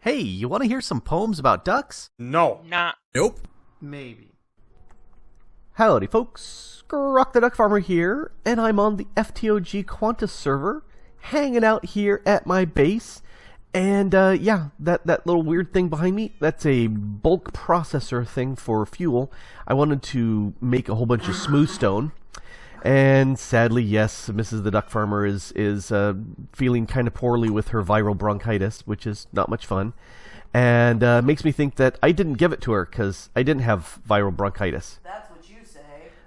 Hey, you want to hear some poems about ducks? No. Nah. Nope. Maybe. Howdy folks, Grok the DuckFarmer here, and I'm on the FTOG Quantus server, hanging out here at my base, and yeah, that little weird thing behind me, that's a bulk processor thing for fuel. I wanted to make a whole bunch of smooth stone, and sadly, yes, Mrs. the DuckFarmer is feeling kind of poorly with her viral bronchitis, which is not much fun. And makes me think that I didn't give it to her because I didn't have viral bronchitis. That's what you say.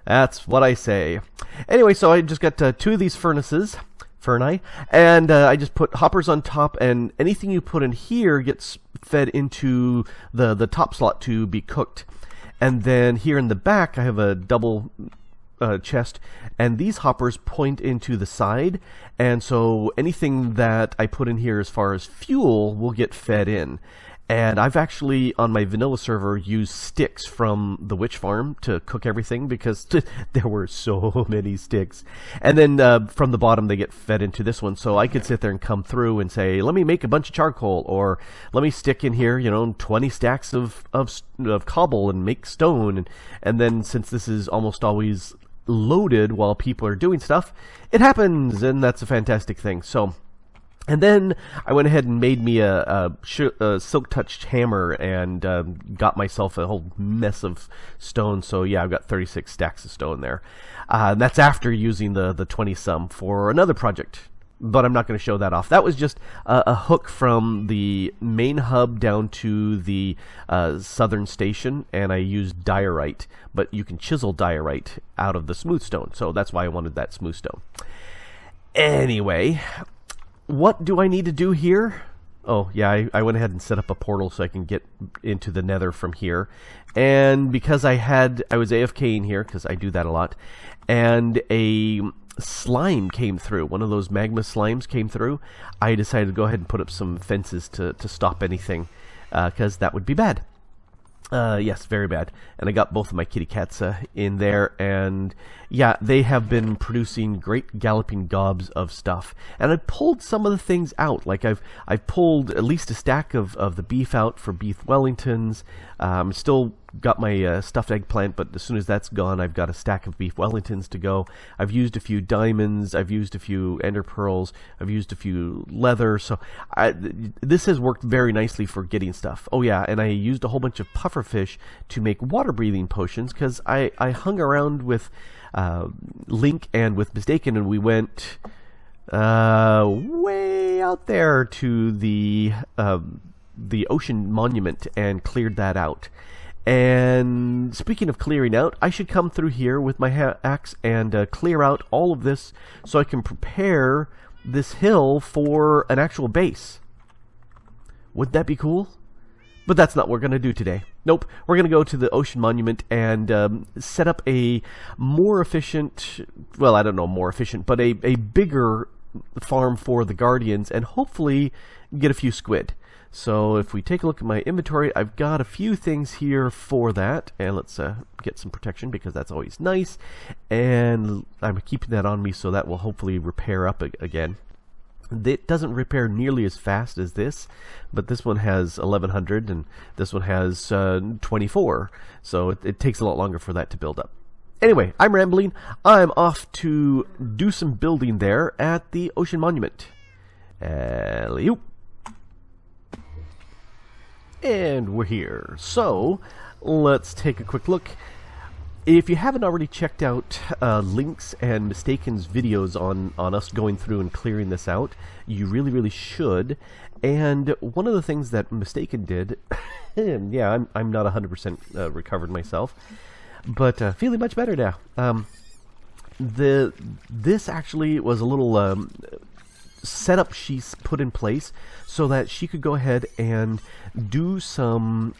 That's what I say. Anyway, so I just got two of these furnaces, and I just put hoppers on top, and anything you put in here gets fed into the top slot to be cooked. And then here in the back, I have a double chest, and these hoppers point into the side, and so anything that I put in here as far as fuel will get fed in. And I've actually, on my vanilla server, used sticks from the witch farm to cook everything because there were so many sticks. And then from the bottom, they get fed into this one. So I could sit there and come through and say, let me make a bunch of charcoal, or let me stick in here, 20 stacks of cobble and make stone. And then since this is almost always loaded while people are doing stuff, it happens, and that's a fantastic thing. So. And then I went ahead and made me a silk-touched hammer and got myself a whole mess of stone. So yeah, I've got 36 stacks of stone there. That's after using the 20-some for another project. But I'm not going to show that off. That was just a hook from the main hub down to the southern station, and I used diorite. But you can chisel diorite out of the smooth stone, so that's why I wanted that smooth stone. Anyway, what do I need to do here? Oh, yeah, I went ahead and set up a portal so I can get into the nether from here. And because I was AFKing here, because I do that a lot, and a slime came through, one of those magma slimes came through, I decided to go ahead and put up some fences to stop anything, because that would be bad. Yes, very bad. And I got both of my kitty cats in there, and yeah, they have been producing great galloping gobs of stuff. And I pulled some of the things out. Like I've pulled at least a stack of the beef out for beef Wellingtons. Still got my stuffed eggplant, but as soon as that's gone, I've got a stack of beef Wellingtons to go. I've used a few diamonds. I've used a few ender pearls. I've used a few leather. So this has worked very nicely for getting stuff. Oh yeah, and I used a whole bunch of pufferfish to make water breathing potions because I hung around with Link and with Mistakin, and we went way out there to the ocean monument and cleared that out. And speaking of clearing out, I should come through here with my axe and clear out all of this so I can prepare this hill for an actual base. Would that be cool? But that's not what we're going to do today. Nope, we're going to go to the ocean monument and set up a more efficient, well, I don't know, more efficient, but a bigger farm for the guardians and hopefully get a few squid. So if we take a look at my inventory, I've got a few things here for that. And let's get some protection because that's always nice. And I'm keeping that on me so that will hopefully repair up again. It doesn't repair nearly as fast as this, but this one has 1100 and this one has 24. So it takes a lot longer for that to build up. Anyway, I'm rambling. I'm off to do some building there at the Ocean Monument. Alley-oop. And we're here. So, let's take a quick look. If you haven't already checked out Link's and Mistakin's videos on us going through and clearing this out, you really, really should. And one of the things that Mistakin did, yeah, I'm not 100% recovered myself, but feeling much better now. This actually was a little setup she's put in place so that she could go ahead and do some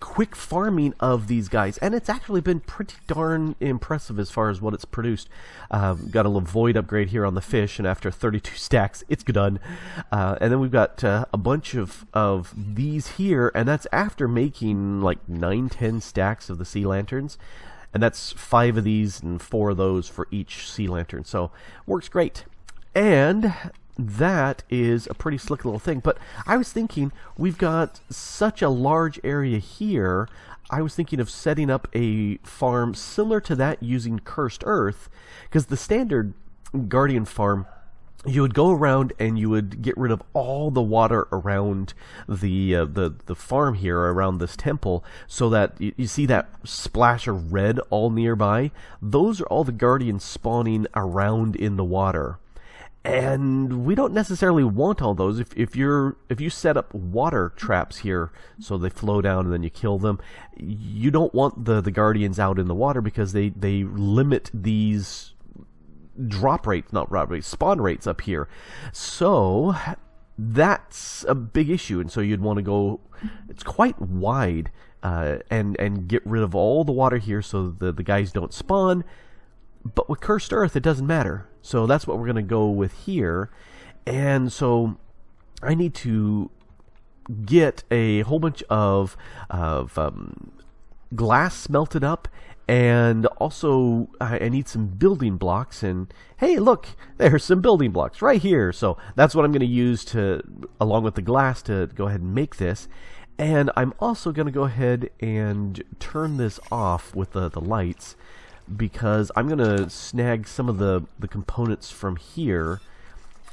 quick farming of these guys, and it's actually been pretty darn impressive as far as what it's produced. Got a little void upgrade here on the fish, and after 32 stacks it's done. And then we've got a bunch of these here, and that's after making like 9-10 stacks of the sea lanterns, and that's 5 of these and 4 of those for each sea lantern, so works great. And that is a pretty slick little thing. But I was thinking, we've got such a large area here, I was thinking of setting up a farm similar to that using Cursed Earth, because the standard Guardian farm, you would go around and you would get rid of all the water around the farm here, around this temple, so that you see that splash of red all nearby. Those are all the Guardians spawning around in the water. And we don't necessarily want all those. If you set up water traps here so they flow down and then you kill them, you don't want the Guardians out in the water, because they limit these spawn rates up here. So that's a big issue, and so you'd want to go, it's quite wide, and get rid of all the water here so the guys don't spawn. But with Cursed Earth, it doesn't matter. So that's what we're going to go with here. And so I need to get a whole bunch of glass smelted up, and also I need some building blocks. And hey, look, there's some building blocks right here. So that's what I'm going to use to, along with the glass, to go ahead and make this. And I'm also going to go ahead and turn this off with the lights, because I'm going to snag some of the components from here,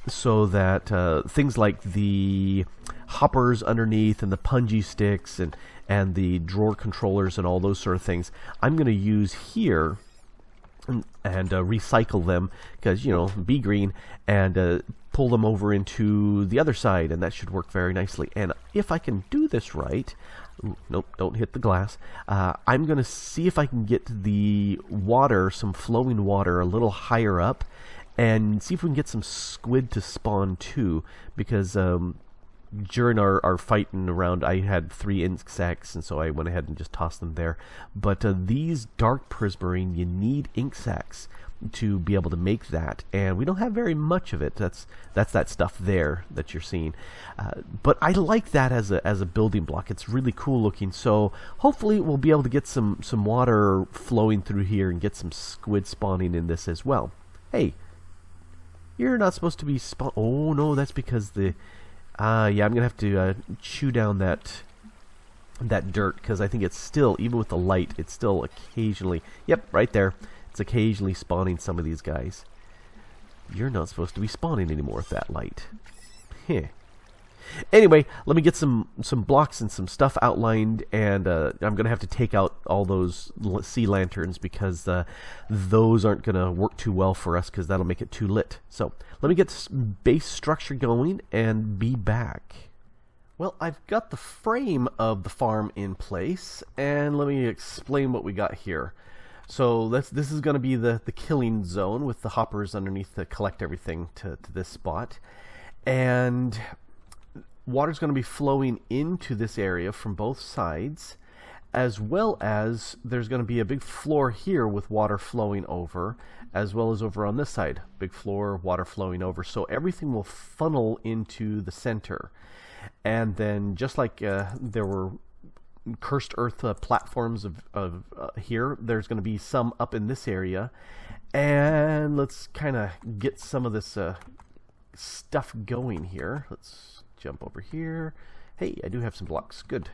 so that things like the hoppers underneath and the punji sticks and the drawer controllers and all those sort of things, I'm going to use here and recycle them, because, you know, be green, and pull them over into the other side, and that should work very nicely. And if I can do this right, nope, don't hit the glass. I'm going to see if I can get the water, some flowing water, a little higher up, and see if we can get some squid to spawn too, because during our fighting around, I had 3 insects, and so I went ahead and just tossed them there. But these dark prismarine, you need ink sacs to be able to make that, and we don't have very much of it. That's that stuff there that you're seeing. But I like that as a building block. It's really cool looking. So hopefully we'll be able to get some water flowing through here and get some squid spawning in this as well. Hey, you're not supposed to be oh no, that's because the yeah, I'm gonna have to chew down that dirt, because I think it's still, even with the light, it's still occasionally, yep, right there, it's occasionally spawning some of these guys. You're not supposed to be spawning anymore with that light. Heh. Anyway, let me get some blocks and some stuff outlined, and I'm gonna have to take out all those sea lanterns, because those aren't gonna work too well for us, because that'll make it too lit. So let me get this base structure going and be back. Well, I've got the frame of the farm in place, and let me explain what we got here. So this is going to be the killing zone, with the hoppers underneath to collect everything to this spot. And water's going to be flowing into this area from both sides, as well as there's going to be a big floor here with water flowing over, as well as over on this side, big floor, water flowing over. So everything will funnel into the center. And then, just like there were Cursed Earth platforms of here, there's going to be some up in this area. And let's kind of get some of this stuff going here. Let's jump over here. Hey, I do have some blocks. Good.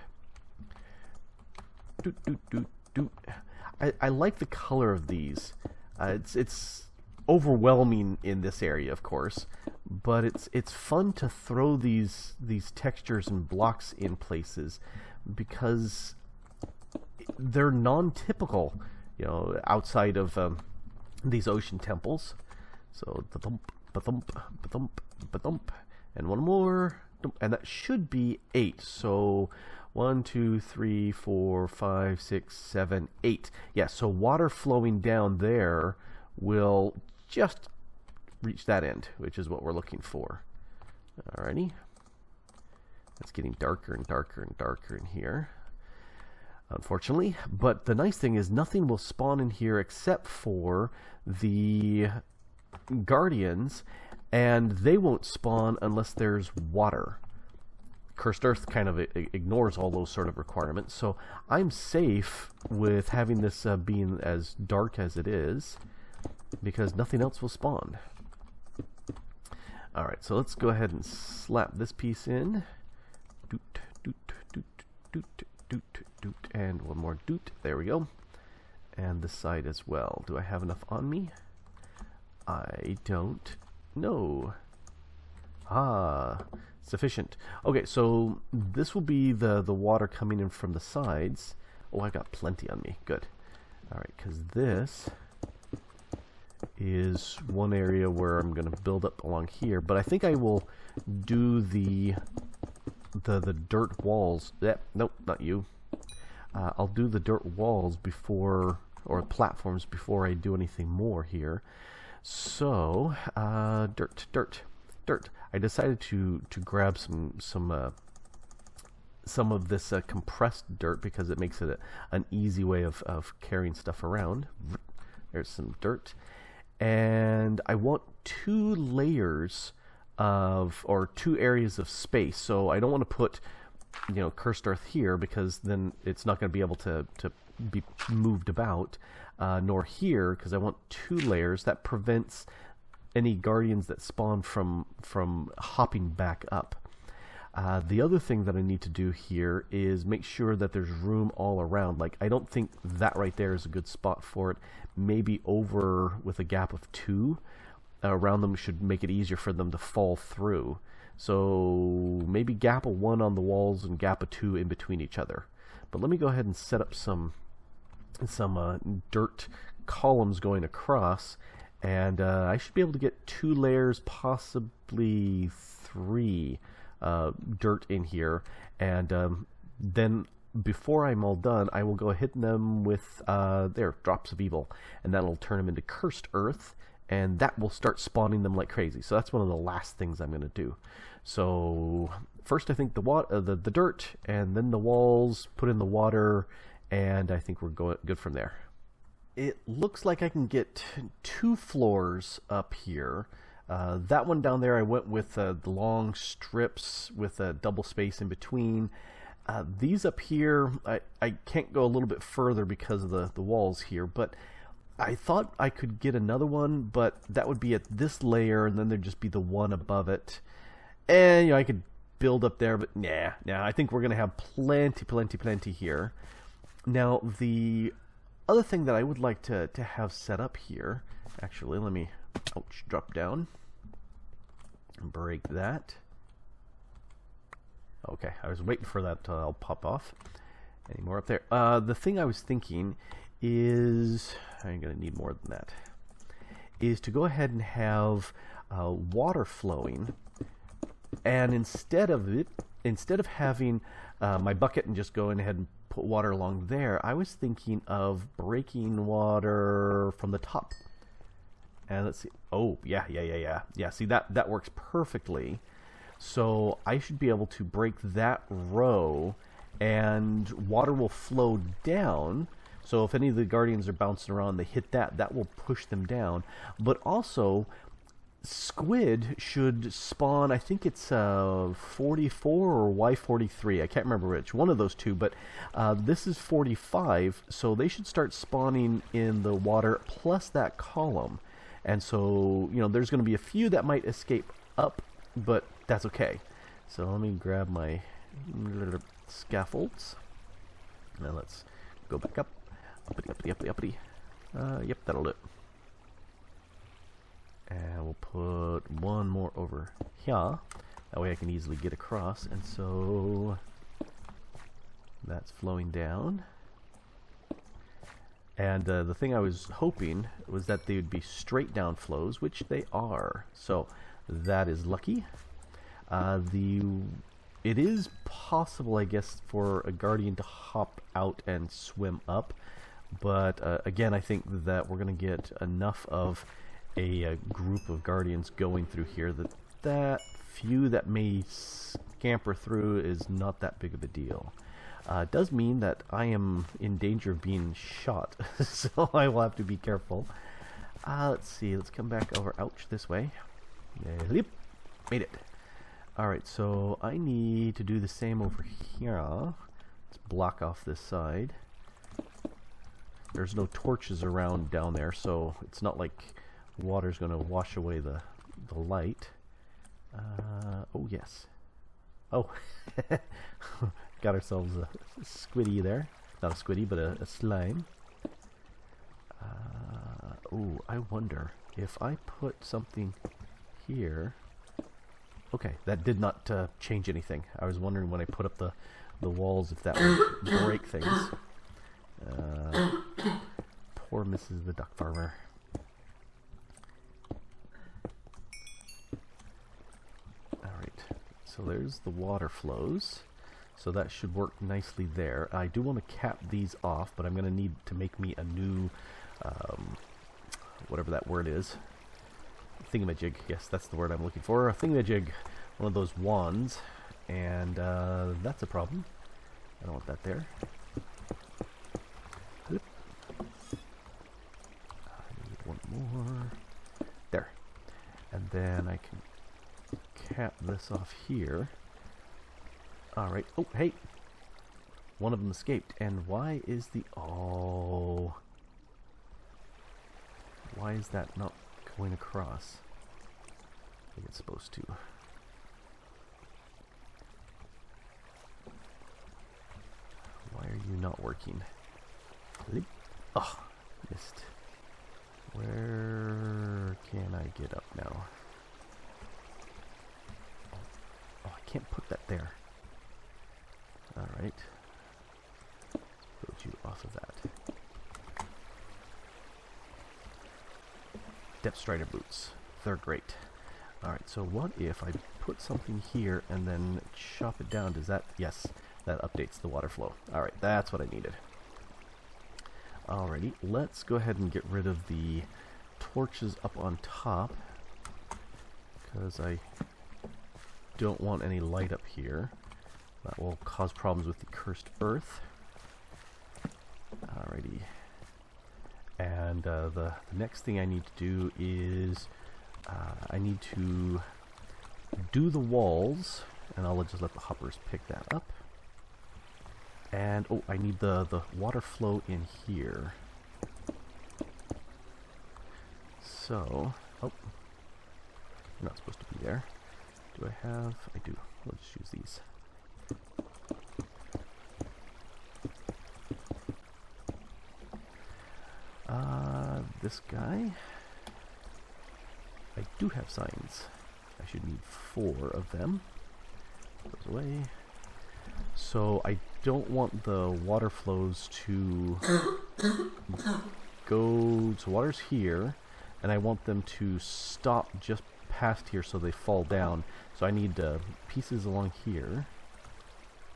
I like the color of these. It's overwhelming in this area, of course, but it's fun to throw these textures and blocks in places, because they're non-typical, you know, outside of these ocean temples. So ba-thump, ba-thump, ba-thump, ba-thump, and one more, and that should be 8. So 1, 2, 3, 4, 5, 6, 7, 8. Yeah, so water flowing down there will just reach that end, which is what we're looking for. Alrighty. It's getting darker and darker and darker in here, unfortunately. But the nice thing is nothing will spawn in here except for the Guardians, and they won't spawn unless there's water. Cursed Earth kind of ignores all those sort of requirements, so I'm safe with having this being as dark as it is, because nothing else will spawn. Alright, so let's go ahead and slap this piece in. Doot, doot, doot, doot, doot, doot, and one more doot. There we go. And this side as well. Do I have enough on me? I don't know. Ah, sufficient. Okay, so this will be the water coming in from the sides. Oh, I got plenty on me. Good. Alright, because this is one area where I'm going to build up along here. But I think I will do the dirt walls. Nope, not you. I'll do the dirt walls before, or platforms before I do anything more here. So, dirt. I decided to grab some of this compressed dirt because it makes it an easy way of carrying stuff around. There's some dirt. And I want 2 layers of, or 2 areas of space. So I don't want to put, you know, cursed earth here because then it's not going to be able to be moved about, nor here because I want 2 layers. That prevents any guardians that spawn from hopping back up. The other thing that I need to do here is make sure that there's room all around. Like, I don't think that right there is a good spot for it. Maybe over with a gap of 2 around them should make it easier for them to fall through. So maybe gap of 1 on the walls and gap of 2 in between each other. But let me go ahead and set up some dirt columns going across, and I should be able to get 2 layers, possibly 3 dirt in here, and then before I'm all done, I will go hit them with there, drops of evil, and that'll turn them into cursed earth, and that will start spawning them like crazy. So that's one of the last things I'm going to do. So first I think the dirt, and then the walls, put in the water, and I think we're good from there. It looks like I can get 2 floors up here. That one down there I went with the long strips with a double space in between. These up here, I can't go a little bit further because of the walls here, but I thought I could get another one, but that would be at this layer, and then there'd just be the one above it. And, you know, I could build up there, but nah, I think we're going to have plenty here. Now, the other thing that I would like to have set up here, actually, let me, ouch, drop down, break that. Okay, I was waiting for that to all pop off. Any more up there? The thing I was thinking is, I'm going to need more than that, is to go ahead and have water flowing, and instead of having my bucket and just going ahead and put water along there, I was thinking of breaking water from the top. And let's see. Oh, yeah. See, that works perfectly. So I should be able to break that row, and water will flow down. So if any of the guardians are bouncing around, they hit that will push them down. But also, squid should spawn, I think it's 44 or Y43, I can't remember which, one of those two, but this is 45, so they should start spawning in the water plus that column. And so, you know, there's going to be a few that might escape up, but that's okay. So let me grab my scaffolds. Now let's go back up. Uppity. Yep, that'll do it. And we'll put one more over here. That way I can easily get across. And so that's flowing down. And the thing I was hoping was that they would be straight down flows, which they are. So that is lucky. It is possible, I guess, for a guardian to hop out and swim up. But again, I think that we're going to get enough of a group of guardians going through here that few that may scamper through is not that big of a deal. It does mean that I am in danger of being shot, so I will have to be careful. Let's see, let's come back over, ouch, this way. Yep, made it. Alright, so I need to do the same over here. Let's block off this side. There's no torches around down there, so it's not like water's going to wash away the light. Oh, yes. Oh, got ourselves a squiddy there. Not a squiddy, but a slime. Oh, I wonder if I put something here. Okay, that did not change anything. I was wondering when I put up the walls if that would break things. Poor Mrs. the Duck Farmer. Alright, so there's the water flows. So that should work nicely there. I do want to cap these off, but I'm going to need to make me a new, whatever that word is. Thingamajig. Yes, that's the word I'm looking for. A thingamajig. One of those wands. And that's a problem. I don't want that there. I need one more. There. And then I can cap this off here. Alright. Oh, hey! One of them escaped. And why is the... Oh... Why is that not going across? I think it's supposed to. Why are you not working? Oh, missed. Where can I get up now? Oh, I can't put that there. Alright. Let's build you off of that. Depth Strider boots. They're great. Alright, so what if I put something here and then chop it down? Does that... Yes, that updates the water flow. Alright, that's what I needed. Alrighty, let's go ahead and get rid of the torches up on top, because I don't want any light up here. That will cause problems with the cursed earth. Alrighty. And the next thing I need to do is I need to do the walls, and I'll just let the hoppers pick that up. And oh, I need the water flow in here. So, oh, you're not supposed to be there. Do I have? I do. Let's use these. This guy. I do have signs. I should need 4 of them. Goes away. So I don't want the water flows to go. So water's here, and I want them to stop just past here so they fall down. So I need pieces along here.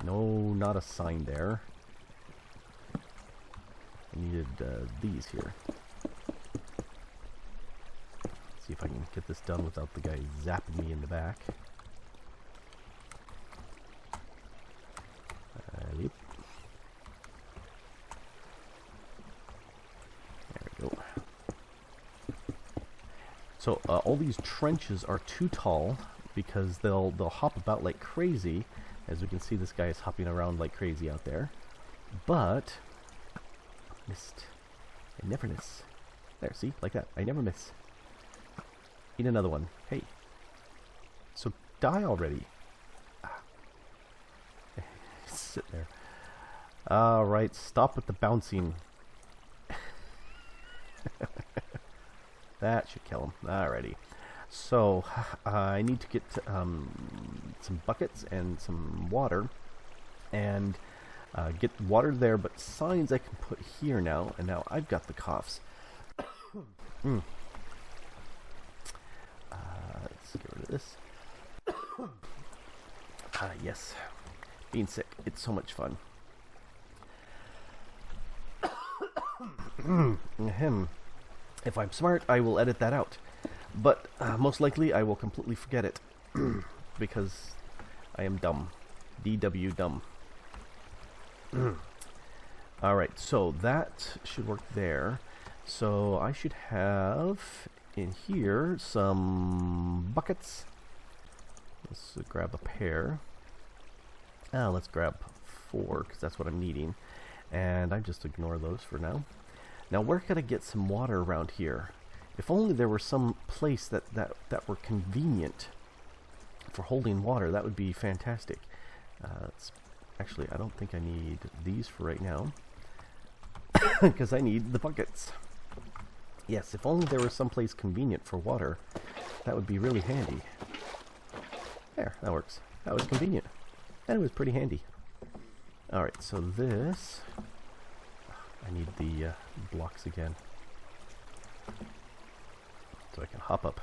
No, not a sign there. I needed these here. See if I can get this done without the guy zapping me in the back. Yep. There we go. So all these trenches are too tall because they'll hop about like crazy. As we can see, this guy is hopping around like crazy out there. But missed. I never miss. There, see, like that. I never miss. Eat another one. Hey. So die already. Sit there. Alright, stop with the bouncing. That should kill him. Alrighty. So, I need to get some buckets and some water. And get water there, but signs I can put here now. And now I've got the coughs. Let's get rid of this. Yes. Being sick, it's so much fun. If I'm smart, I will edit that out. But most likely I will completely forget it. Because I am dumb. DW dumb. Alright, so that should work there. So I should have in here some buckets. Let's grab a pair. Let's grab 4 because that's what I'm needing. And I just ignore those for now. Now where could I get some water around here? If only there were some place that were convenient. for holding water. That would be fantastic. Actually, I don't think I need these for right now, because I need the buckets. Yes, if only there was someplace convenient for water, that would be really handy. There, that works. That was convenient. And it was pretty handy. Alright, so this... I need the blocks again. So I can hop up.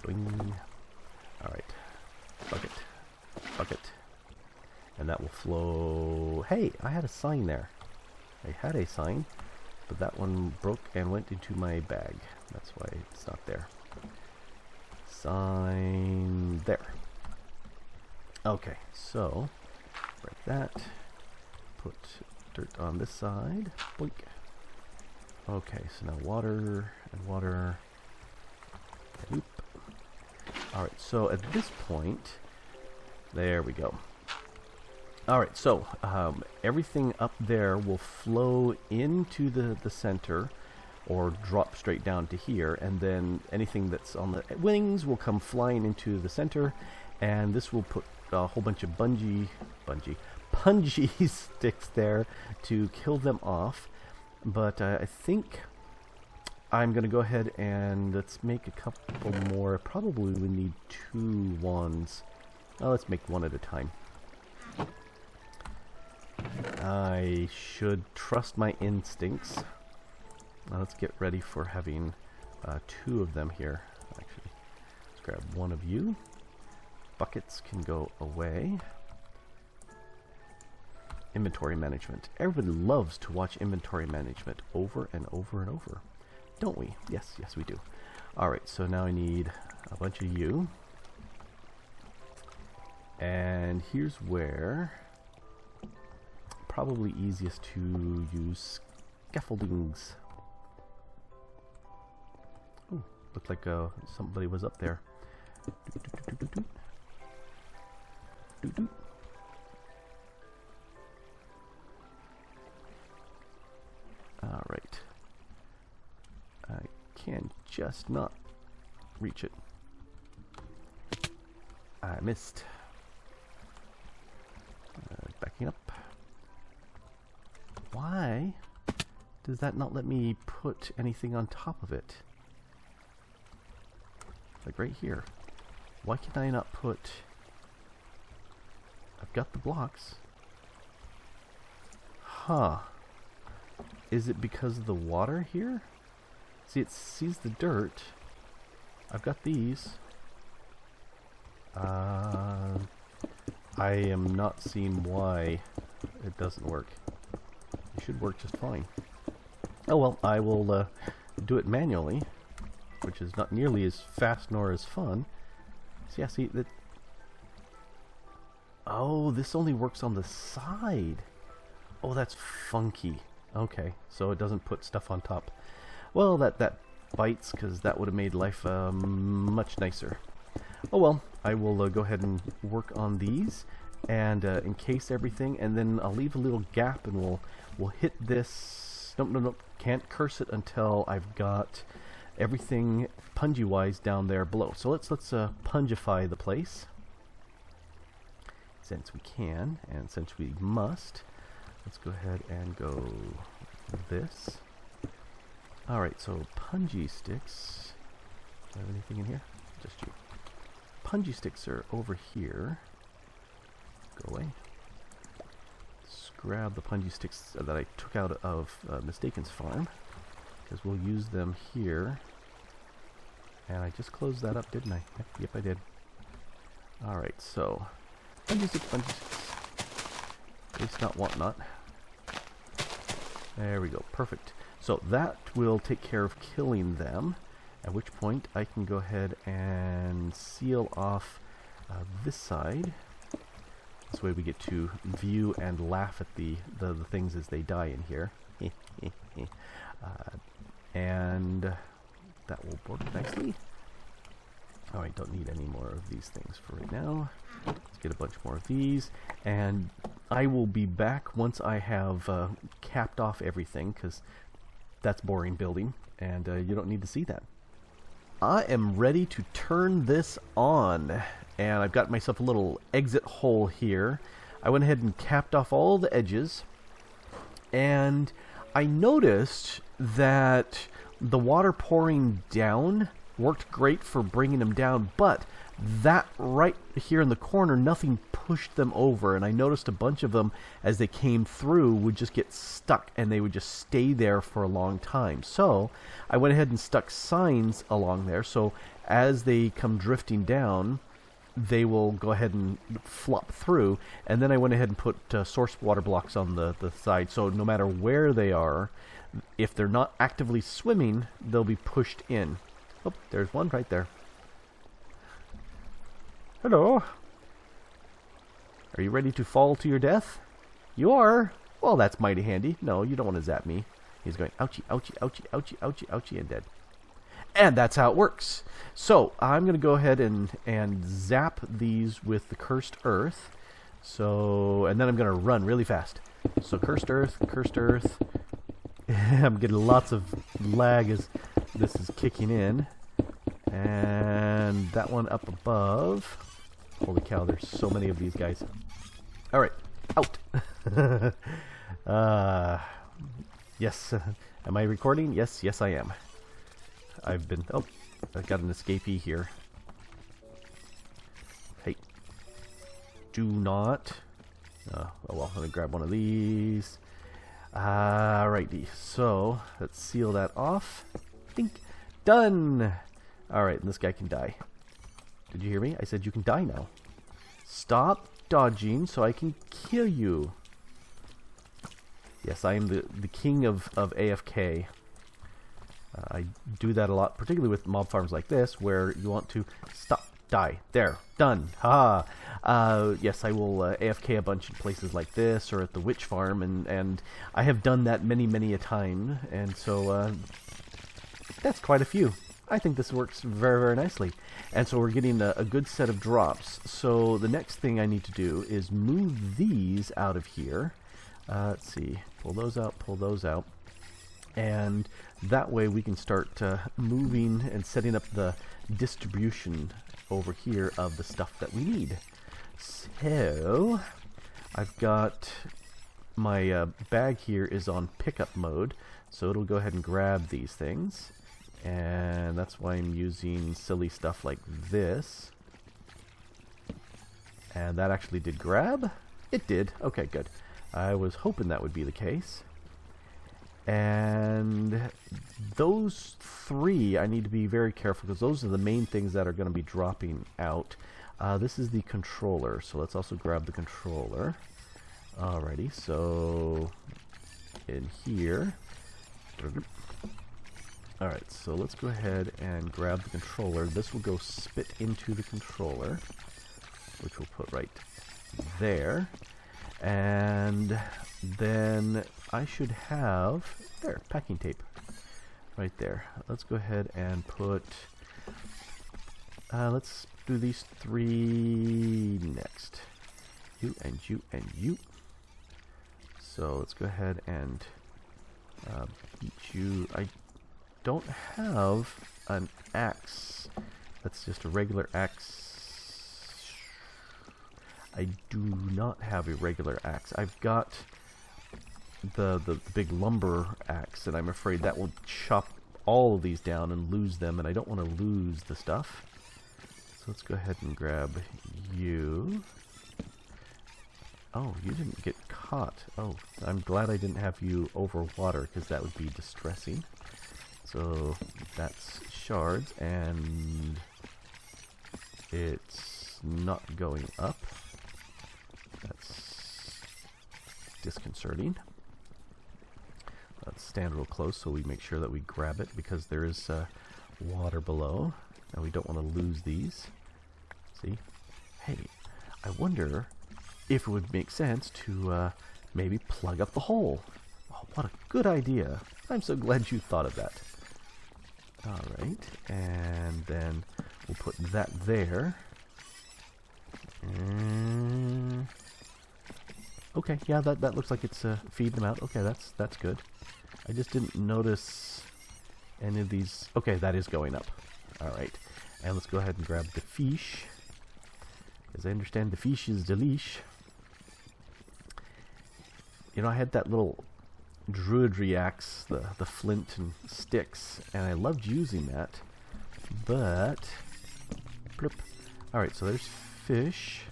Boing. Alright. Bucket. Bucket. And that will flow... Hey, I had a sign there. I had a sign, but that one broke and went into my bag. That's why it's not there. Sign there. Okay, so break that. Put dirt on this side. Boink. Okay, so now water and water. Oop. Alright, so at this point, there we go. Alright, so everything up there will flow into the center or drop straight down to here, and then anything that's on the wings will come flying into the center, and this will put a whole bunch of punji sticks there to kill them off. But I think I'm going to go ahead and let's make a couple more. Probably we need 2 wands. Let's make one at a time. I should trust my instincts. Now let's get ready for having 2 of them here. Actually, let's grab one of you. Buckets can go away. Inventory management. Everybody loves to watch inventory management over and over and over. Don't we? Yes, yes we do. Alright, so now I need a bunch of you. And here's where probably easiest to use scaffoldings. Ooh, looked like somebody was up there. Alright. I can just not reach it. I missed. Backing up. Why does that not let me put anything on top of it? Like right here. Why can I not put... I've got the blocks. Huh. Is it because of the water here? See, it sees the dirt. I've got these. I am not seeing why it doesn't work. It should work just fine. Oh well, I will do it manually, which is not nearly as fast nor as fun. So yeah, see that. Oh, this only works on the side. Oh, that's funky. Okay, so it doesn't put stuff on top. Well, that bites, because that would have made life much nicer. Oh well, I will go ahead and work on these and encase everything, and then I'll leave a little gap, and we'll hit this. Nope, can't curse it until I've got everything punji-wise down there below. So let's pungify the place, since we can, and since we must. Let's go ahead and go this. Alright, so punji sticks. Do I have anything in here? Just you. Punji sticks are over here. Go away. Let's grab the punji sticks that I took out of Mistakin's farm, because we'll use them here. And I just closed that up, didn't I? Yep, I did. Alright, so punji sticks. Waste not, want not. There we go, perfect. So that will take care of killing them, at which point I can go ahead and seal off this side. This way we get to view and laugh at the things as they die in here. And that will work nicely. Alright, don't need any more of these things for right now. Let's get a bunch more of these, and I will be back once I have capped off everything, because that's boring building, and you don't need to see that. I am ready to turn this on, and I've got myself a little exit hole here. I went ahead and capped off all the edges, and I noticed that the water pouring down worked great for bringing them down, but that right here in the corner, nothing pushed them over, and I noticed a bunch of them as they came through would just get stuck and they would just stay there for a long time. So I went ahead and stuck signs along there, so as they come drifting down they will go ahead and flop through. And then I went ahead and put source water blocks on the side, so no matter where they are, if they're not actively swimming, they'll be pushed in. Oh, there's one right there. Hello. Are you ready to fall to your death? You are? Well, that's mighty handy. No, you don't want to zap me. He's going, ouchie, ouchie, ouchie, ouchie, ouchie, ouchie, and dead. And that's how it works. So, I'm going to go ahead and zap these with the Cursed Earth. So, and then I'm going to run really fast. So, Cursed Earth, Cursed Earth. I'm getting lots of lag as this is kicking in. And that one up above. Holy cow, there's so many of these guys. Alright, out. Yes, am I recording? Yes, yes I am. I've been, oh, I've got an escapee here. Hey, do not, oh well, I'm going to grab one of these. Alrighty, so let's seal that off. Think, done. Alright, and this guy can die. Did you hear me? I said you can die now. Stop dodging so I can kill you. Yes, I am the king of AFK. I do that a lot, particularly with mob farms like this, where you want to stop, die. There, done. Ha! Yes, I will AFK a bunch in places like this, or at the witch farm, and I have done that many a time, and so that's quite a few. I think this works very nicely. And so we're getting a good set of drops. So the next thing I need to do is move these out of here. Let's see, pull those out. And that way we can start moving and setting up the distribution over here of the stuff that we need. So I've got my bag here is on pickup mode, so it'll go ahead and grab these things. And that's why I'm using silly stuff like this. And that actually did grab? It did. Okay, good. I was hoping that would be the case. And those three, I need to be very careful because those are the main things that are going to be dropping out. This is the controller, so let's also grab the controller. Alrighty, so in here. Alright, so let's go ahead and grab the controller. This will go spit into the controller, which we'll put right there. And then I should have, there, packing tape, right there. Let's go ahead and put, let's do these three next. You and you and you. So let's go ahead and beat you. I don't have an axe. That's just a regular axe. I do not have a regular axe. I've got the big lumber axe, and I'm afraid that will chop all of these down and lose them, and I don't want to lose the stuff. So let's go ahead and grab you. Oh, you didn't get caught. Oh, I'm glad I didn't have you over water, because that would be distressing. So that's shards, and it's not going up. That's disconcerting. Let's stand real close so we make sure that we grab it, because there is water below, and we don't want to lose these. See? Hey, I wonder if it would make sense to maybe plug up the hole. Oh, what a good idea. I'm so glad you thought of that. Alright, and then we'll put that there. Okay, yeah, that looks like it's feeding them out. Okay, that's good. I just didn't notice any of these. Okay, that is going up. Alright, and let's go ahead and grab the fish. As I understand, the fish is delish. You know, I had that little druidry axe, the flint and sticks, and I loved using that. But, bloop. Alright, so there's fish.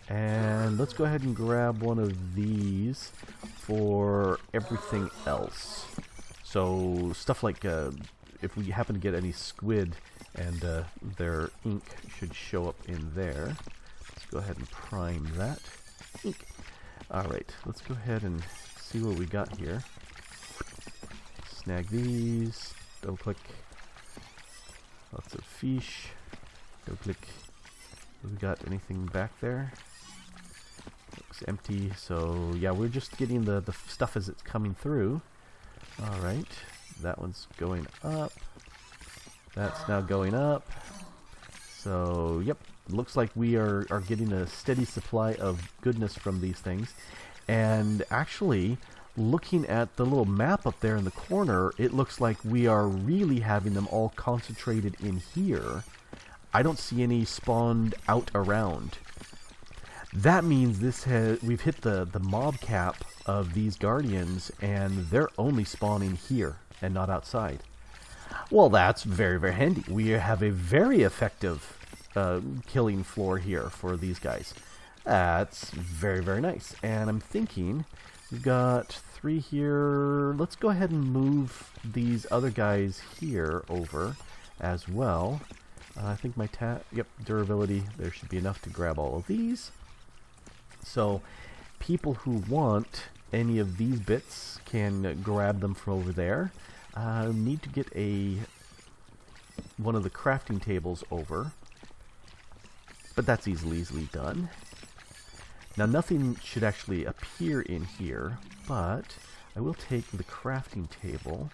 And let's go ahead and grab one of these for everything else. So, stuff like, if we happen to get any squid, and their ink should show up in there. Let's go ahead and prime that. Ink. Alright, let's go ahead and see what we got here. Snag these. Double click. Lots of fish. Double click. Have we got anything back there? Looks empty. So yeah, we're just getting the stuff as it's coming through. Alright. That one's going up. That's now going up. So yep. Looks like we are getting a steady supply of goodness from these things. And actually, looking at the little map up there in the corner, it looks like we are really having them all concentrated in here. I don't see any spawned out around. That means we've hit the mob cap of these guardians, and they're only spawning here and not outside. Well, that's very, very handy. We have a very effective killing floor here for these guys. That's very, very nice. And I'm thinking we've got 3 here. Let's go ahead and move these other guys here over as well. I think my durability, there should be enough to grab all of these. So people who want any of these bits can grab them from over there. Need to get one of the crafting tables over. But that's easily done. Now nothing should actually appear in here, but I will take the crafting table.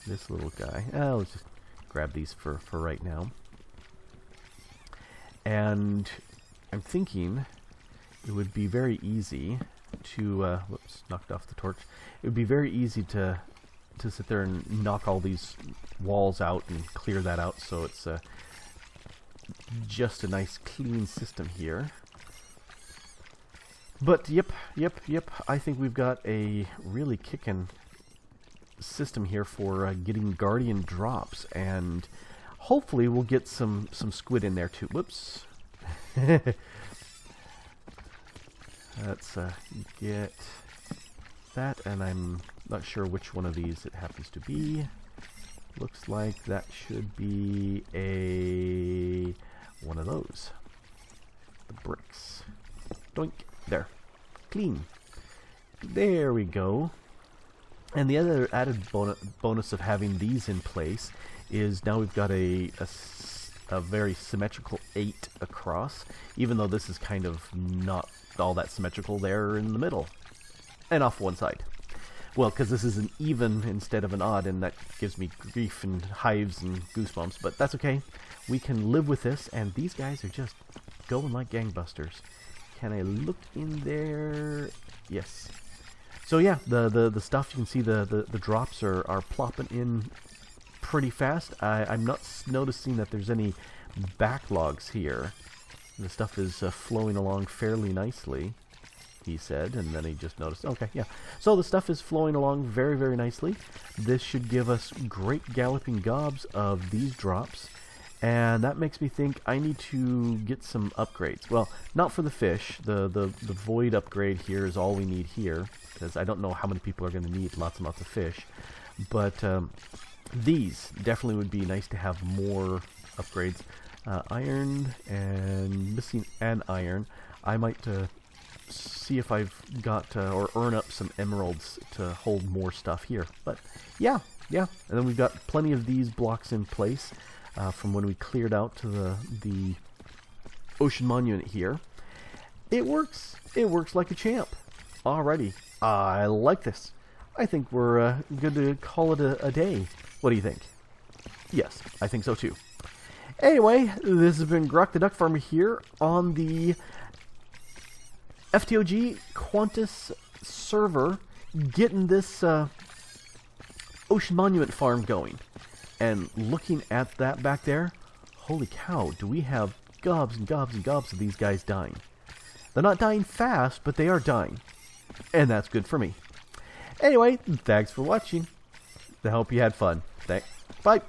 This little guy. Let's just grab these for right now. And I'm thinking it would be very easy to whoops, knocked off the torch. It would be very easy to sit there and knock all these walls out and clear that out, so it's just a nice clean system here. But yep, I think we've got a really kickin' system here for getting guardian drops, and hopefully we'll get some squid in there too. Whoops. Let's get that, and I'm not sure which one of these it happens to be. Looks like that should be one of those. The bricks. Doink. There. Clean. There we go. And the other added bonus of having these in place is now we've got a very symmetrical 8 across, even though this is kind of not all that symmetrical there in the middle. And off one side. Well, because this is an even instead of an odd, and that gives me grief and hives and goosebumps, but that's okay. We can live with this, and these guys are just going like gangbusters. Can I look in there? Yes. So yeah, the stuff, you can see the drops are plopping in pretty fast. I'm not noticing that there's any backlogs here. The stuff is flowing along fairly nicely, he said, and then he just noticed, okay, yeah. So the stuff is flowing along very, very nicely. This should give us great galloping gobs of these drops, and that makes me think I need to get some upgrades. Well, not for the fish. The void upgrade here is all we need here, because I don't know how many people are going to need lots and lots of fish. But these definitely would be nice to have more upgrades. Iron, and missing an iron. I might see if I've got or earn up some emeralds to hold more stuff here. But yeah. And then we've got plenty of these blocks in place from when we cleared out to the ocean monument here. It works. It works like a champ. Alrighty. I like this. I think we're good to call it a day. What do you think? Yes, I think so too. Anyway, this has been Grok the DuckFarmer here on the FTOG Quantus server, getting this ocean monument farm going. And looking at that back there, holy cow, do we have gobs and gobs and gobs of these guys dying. They're not dying fast, but they are dying. And that's good for me. Anyway, thanks for watching. I hope you had fun. Thanks. Bye.